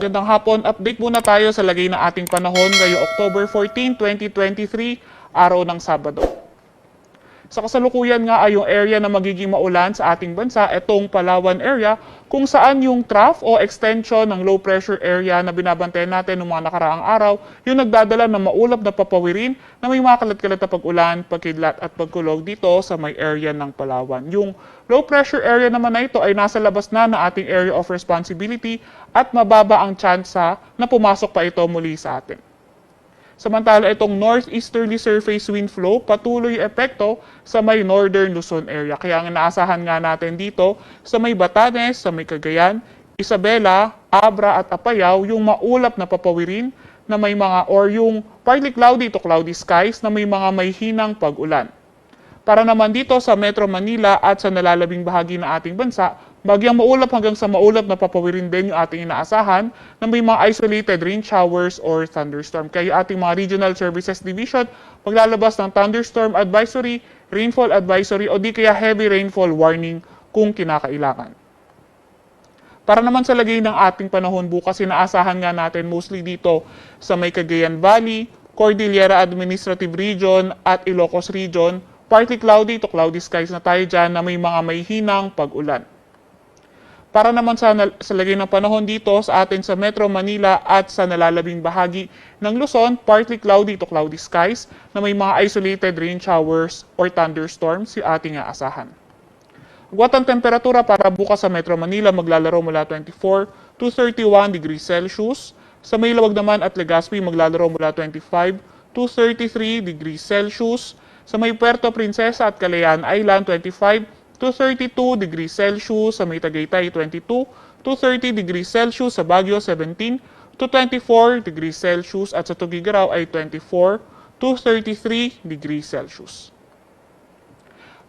Magandang hapon. Update muna tayo sa lagay ng ating panahon ngayong October 14, 2023, araw ng Sabado. Sa kasalukuyan nga ay yung area na magiging maulan sa ating bansa, itong Palawan area, kung saan yung trough o extension ng low pressure area na binabantayan natin noong mga nakaraang araw, yung nagdadala ng maulap na papawirin na may mga kalat-kalat na pag-ulan, pagkidlat at pagkulog dito sa may area ng Palawan. Yung low pressure area naman na ito ay nasa labas na ng ating area of responsibility at mababa ang tsansa na pumasok pa ito muli sa atin. Samantala itong northeasterly surface wind flow patuloy epekto sa may northern Luzon area. Kaya ang inaasahan nga natin dito sa may Batanes, sa may Cagayan, Isabela, Abra at Apayao yung maulap na papawirin na may mga or yung partly cloudy to cloudy skies na may mga may hinang pag-ulan. Para naman dito sa Metro Manila at sa nalalabing bahagi ng ating bansa, bagyang maulap hanggang sa maulap na papawirin din yung ating inaasahan na may mga isolated rain showers or thunderstorm. Kaya ating mga Regional Services Division maglalabas ng thunderstorm advisory, rainfall advisory o di kaya heavy rainfall warning kung kinakailangan. Para naman sa lagay ng ating panahon bukas, inaasahan nga natin mostly dito sa may Cagayan Valley, Cordillera Administrative Region at Ilocos Region, partly cloudy to cloudy skies na tayo dyan na may mga may hinang pag-ulan. Para naman sa lagay ng panahon dito sa atin sa Metro Manila at sa nalalabing bahagi ng Luzon, partly cloudy to cloudy skies na may mga isolated rain showers or thunderstorms si ating aasahan. Agwat ang temperatura para bukas sa Metro Manila maglalaro mula 24 to 31 degrees Celsius. Sa Maylawag naman at Legazpi maglalaro mula 25 to 33 degrees Celsius. Sa may Puerto Princesa at Calayan Island, 25 to 32 degrees Celsius. Sa may Tagaytay, 22 to 30 degrees Celsius. Sa Baguio, 17 to 24 degrees Celsius. At sa Tuguegarao ay 24 to 33 degrees Celsius.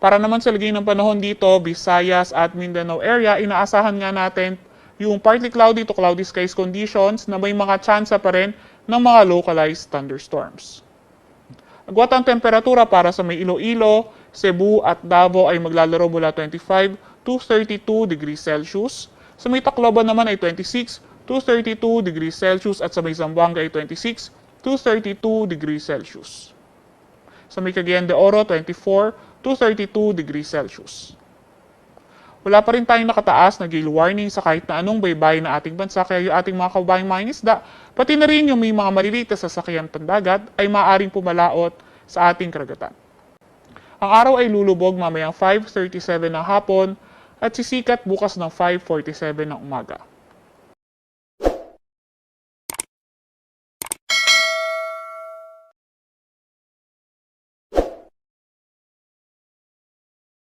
Para naman sa lagay ng panahon dito, Visayas at Mindanao area, inaasahan nga natin yung partly cloudy to cloudy skies conditions na may mga tsansa pa rin ng mga localized thunderstorms. Agwat ang temperatura para sa may Iloilo, Cebu at Davao ay maglalaro mula 25 to 32 degrees Celsius. Sa may Tacloban naman ay 26 to 32 degrees Celsius at sa may Zamboanga ay 26 to 32 degrees Celsius. Sa may Cagayan de Oro, 24 to 32 degrees Celsius. Wala pa rin tayong nakataas na gale warning sa kahit na anong baybay na ating bansa, kaya yung ating mga kababayang mangingisda, pati na rin yung may mga maliliit na sasakyan pandagat ay maaaring pumalaot sa ating karagatan. Ang araw ay lulubog mamayang 5:37 ng hapon at sisikat bukas ng 5:47 ng umaga.